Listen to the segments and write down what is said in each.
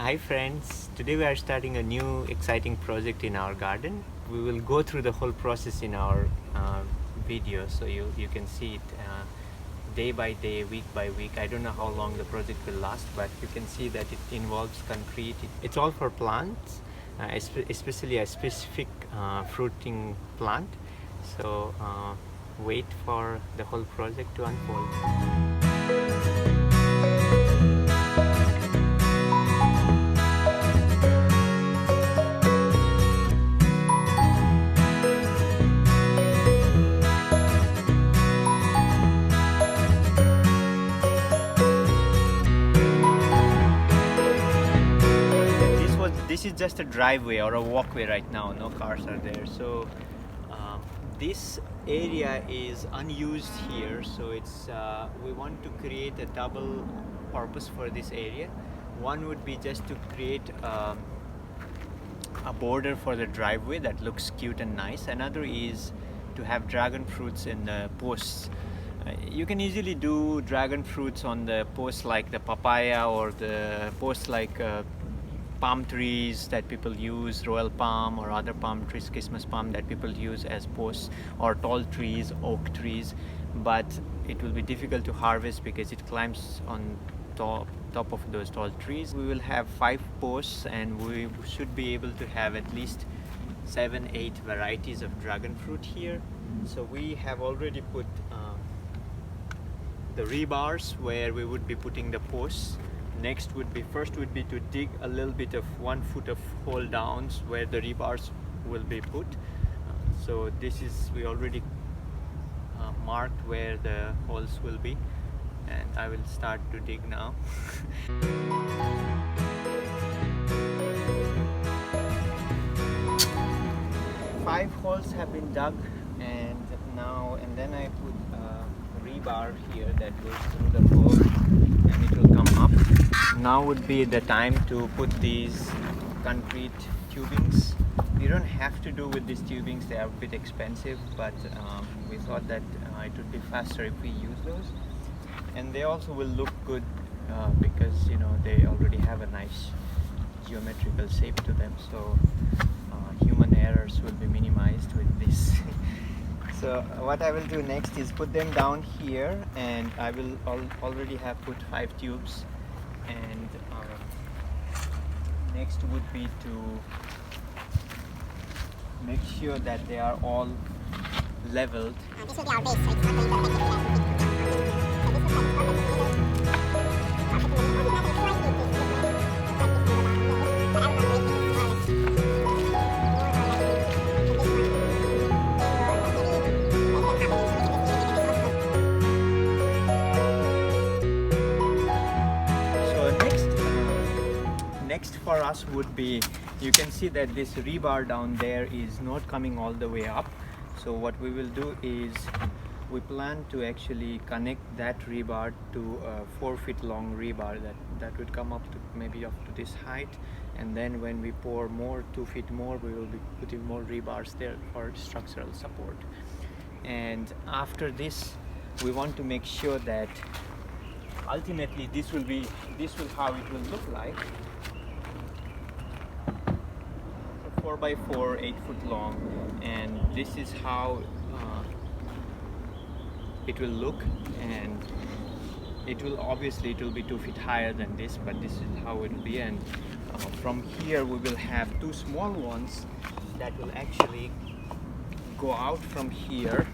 Hi friends, today we are starting a new exciting project in our garden. We will go through the whole process in our video, so you can see it day by day, week by week. I don't know how long the project will last, but you can see that it involves concrete. It's all for plants, especially a specific fruiting plant. So wait for the whole project to unfold. This is just a driveway or a walkway right now, no cars are there. So this area is unused here, so it's we want to create a double purpose for this area. One would be just to create a border for the driveway that looks cute and nice. Another is to have dragon fruits in the posts. You can easily do dragon fruits on the posts like the papaya, or the posts like palm trees that people use, royal palm or other palm trees, Christmas palm that people use as posts, or tall trees, oak trees. But it will be difficult to harvest because it climbs on top of those tall trees. We will have 5 posts, and we should be able to have at least 7-8 varieties of dragon fruit here. So we have already put the rebars where we would be putting the posts. Next would be, first would be to dig a little bit of 1 foot of hole downs where the rebars will be put. So this is, we already marked where the holes will be, and I will start to dig now. 5 holes have been dug, and then I put a rebar here that goes through the hole, and it will come up. Now would be the time to put these concrete tubings. You don't have to do with these tubings, they are a bit expensive, but we thought that it would be faster if we use those. And they also will look good because they already have a nice geometrical shape to them, so human errors will be minimized with this. So what I will do next is put them down here, and I will already have put 5 tubes. And next would be to make sure that they are all leveled. This will be our base, so it's not going to affect Next for us would be, you can see that this rebar down there is not coming all the way up. So what we will do is we plan to actually connect that rebar to a 4 feet long rebar that would come up to maybe up to this height, and then when we pour more 2 feet more, we will be putting more rebars there for structural support. And after this, we want to make sure that ultimately this will how it will look like. 4 by 4, 8 foot long, and this is how it will look. And it will obviously, it will be 2 feet higher than this, but this is how it will be. And from here we will have 2 small ones that will actually go out from here.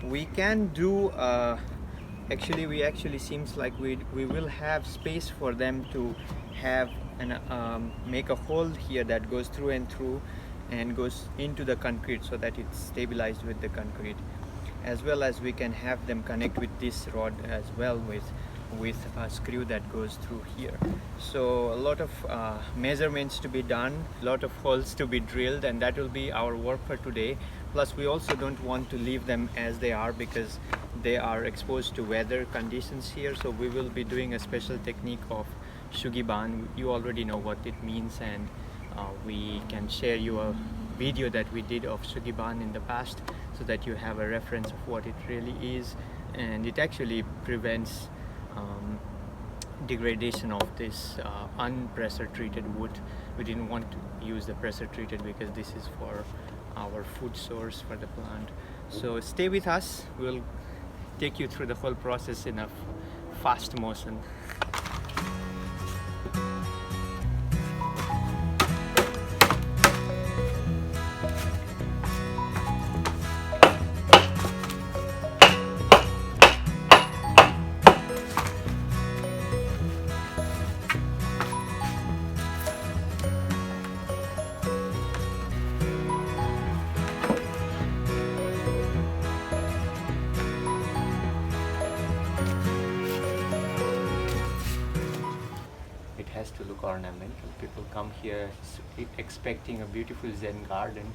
We can do actually seems like we will have space for them to have and make a hole here that goes through and through and goes into the concrete, so that it's stabilized with the concrete, as well as we can have them connect with this rod as well with a screw that goes through here. So a lot of measurements to be done, a lot of holes to be drilled, and that will be our work for today. Plus we also don't want to leave them as they are because they are exposed to weather conditions here. So we will be doing a special technique of Sugi ban. You already know what it means, and we can share you a video that we did of Sugi ban in the past, so that you have a reference of what it really is. And it actually prevents degradation of this unpressure treated wood. We didn't want to use the pressure treated because this is for our food source for the plant. So stay with us, we'll take you through the whole process in a fast motion. Has to look ornamental. People come here expecting a beautiful Zen garden,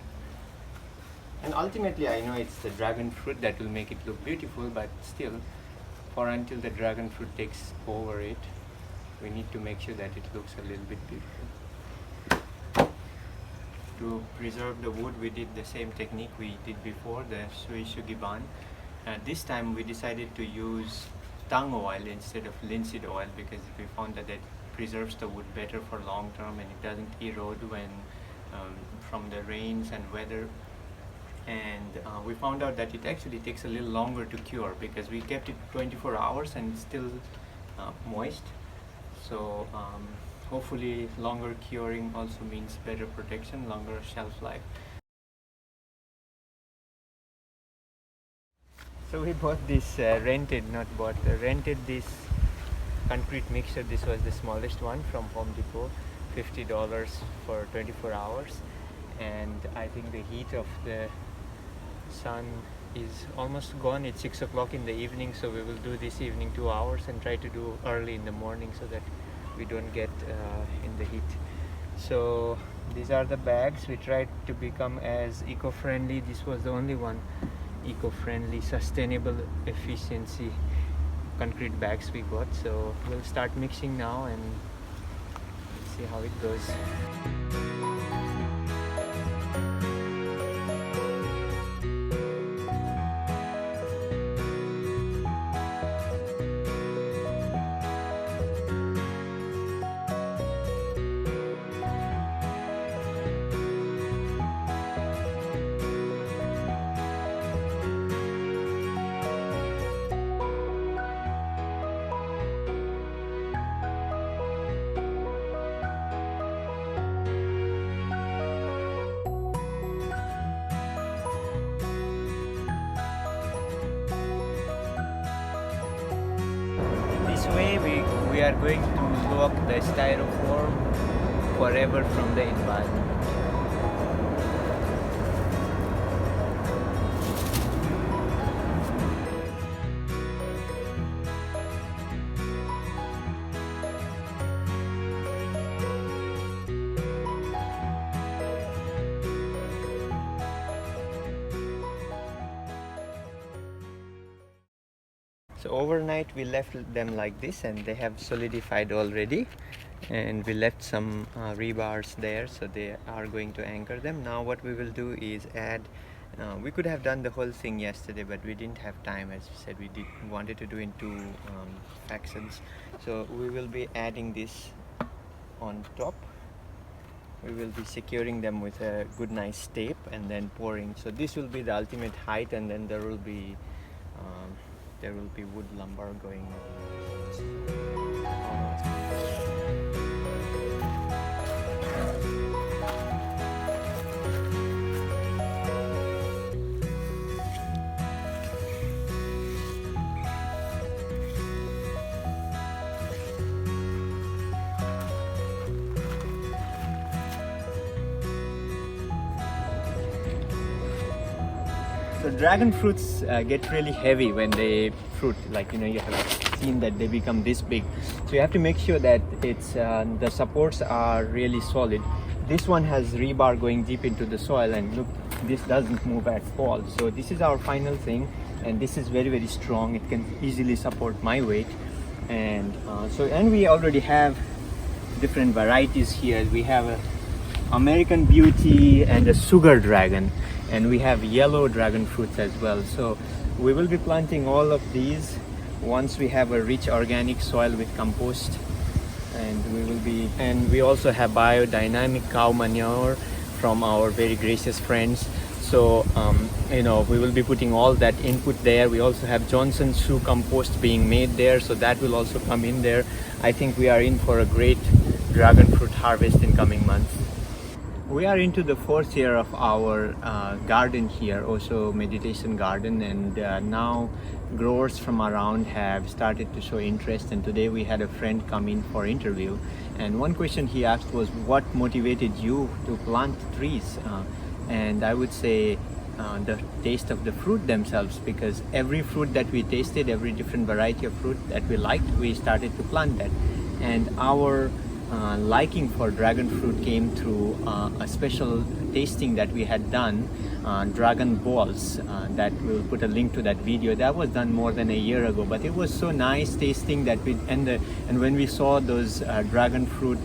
and ultimately I know it's the dragon fruit that will make it look beautiful, but still, for until the dragon fruit takes over it, we need to make sure that it looks a little bit beautiful. To preserve the wood, we did the same technique we did before, the SHOU SUGI ban. This time we decided to use tung oil instead of linseed oil because we found that it preserves the wood better for long term, and it doesn't erode when from the rains and weather. And we found out that it actually takes a little longer to cure because we kept it 24 hours and it's still moist. So hopefully longer curing also means better protection, longer shelf life. So we bought this rented this concrete mixer. This was the smallest one from Home Depot, $50 for 24 hours. And I think the heat of the sun is almost gone. It's 6 o'clock in the evening, so we will do this evening 2 hours and try to do early in the morning so that we don't get in the heat. So these are the bags. We tried to become as eco-friendly. This was the only one eco-friendly, sustainable, efficiency concrete bags we got. So we'll start mixing now and see how it goes. This way we are going to lock the styrofoam forever from the environment. So overnight we left them like this and they have solidified already, and we left some rebars there, so they are going to anchor them. Now what we will do is add, we could have done the whole thing yesterday, but we didn't have time. As we said, we wanted to do in two factions. So we will be adding this on top. We will be securing them with a good nice tape and then pouring. So this will be the ultimate height, and then there will be wood lumber going. So dragon fruits get really heavy when they fruit, like you have seen that they become this big. So you have to make sure that it's the supports are really solid. This one has rebar going deep into the soil, and look, this doesn't move at all. So this is our final thing, and this is very, very strong. It can easily support my weight. And and we already have different varieties here. We have a American Beauty and a Sugar Dragon, and we have yellow dragon fruits as well. So we will be planting all of these once we have a rich organic soil with compost, and we also have biodynamic cow manure from our very gracious friends. So we will be putting all that input there. We also have Johnson's shoe compost being made there, so that will also come in there. I think we are in for a great dragon fruit harvest in coming months. We are into the 4th year of our garden here, also meditation garden, and now growers from around have started to show interest, and today we had a friend come in for interview, and one question he asked was, what motivated you to plant trees? And I would say the taste of the fruit themselves, because every fruit that we tasted, every different variety of fruit that we liked, we started to plant that. And our liking for dragon fruit came through a special tasting that we had done, dragon balls, that we'll put a link to that video. That was done more than a year ago, but it was so nice tasting that and when we saw those dragon fruit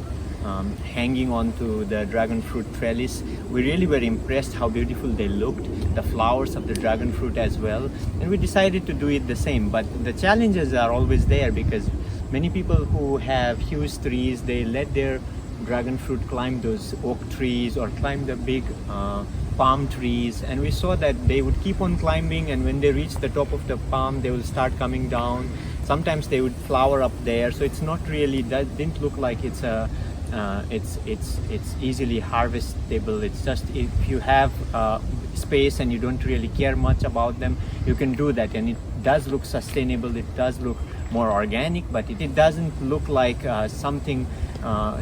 hanging onto the dragon fruit trellis, we really were impressed how beautiful they looked, the flowers of the dragon fruit as well, and we decided to do it the same. But the challenges are always there, because many people who have huge trees, they let their dragon fruit climb those oak trees or climb the big palm trees, and we saw that they would keep on climbing, and when they reach the top of the palm, they will start coming down. Sometimes they would flower up there, so it's not really, that didn't look like it's a it's easily harvestable. It's just, if you have space and you don't really care much about them, you can do that, and it does look sustainable, it does look more organic, but it doesn't look like something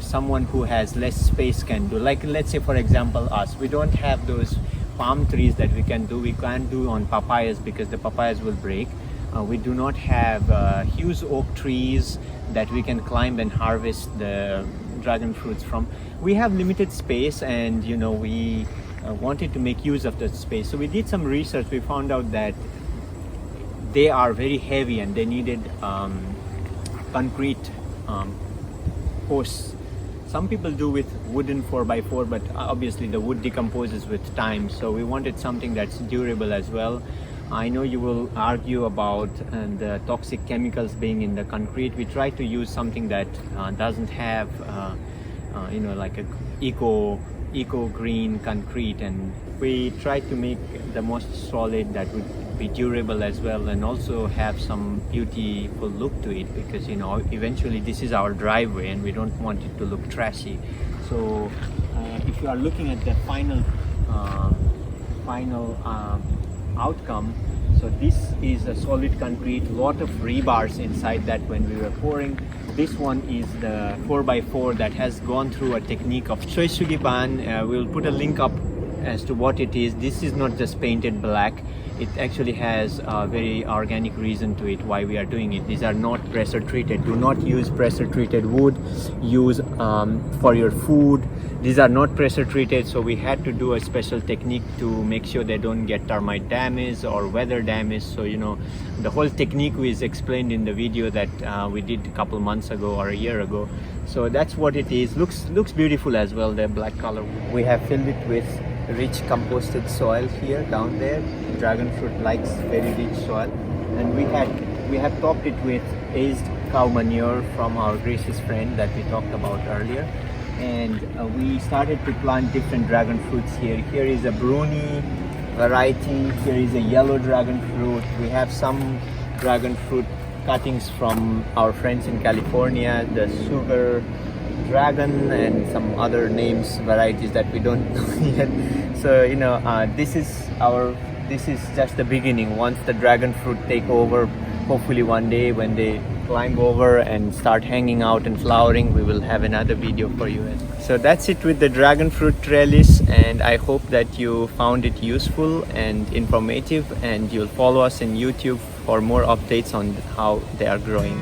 someone who has less space can do. Like, let's say for example us, we don't have those palm trees that we can't do on papayas, because the papayas will break. We do not have huge oak trees that we can climb and harvest the dragon fruits from. We have limited space, and we wanted to make use of that space, so we did some research. We found out that they are very heavy and they needed concrete posts. Some people do with wooden 4x4, but obviously the wood decomposes with time, so we wanted something that's durable as well. I know you will argue about the toxic chemicals being in the concrete. We try to use something that doesn't have like a eco green concrete, and we try to make the most solid that would be durable as well, and also have some beautiful look to it, because eventually this is our driveway and we don't want it to look trashy. So if you are looking at the final outcome, so this is a solid concrete, lot of rebars inside that when we were pouring. This one is the 4x4 that has gone through a technique of SHOU SUGI pan. We'll put a link up as to what it is. This is not just painted black, it actually has a very organic reason to it why we are doing it. These are not pressure treated. Do not use pressure treated wood. Use for your food. These are not pressure treated, so we had to do a special technique to make sure they don't get termite damage or weather damage. So the whole technique is explained in the video that we did a couple months ago or a year ago. So that's what it is. Looks beautiful as well, the black color. We have filled it with rich composted soil here down there. Dragon fruit likes very rich soil, and we have topped it with aged cow manure from our gracious friend that we talked about earlier, and we started to plant different dragon fruits here. Here is a Bruni variety, here is a yellow dragon fruit. We have some dragon fruit cuttings from our friends in California, the sugar dragon, and some other names, varieties that we don't know yet. So this is just the beginning. Once the dragon fruit take over, hopefully one day when they climb over and start hanging out and flowering, we will have another video for you. So that's it with the dragon fruit trellis, and I hope that you found it useful and informative, and you'll follow us in YouTube for more updates on how they are growing.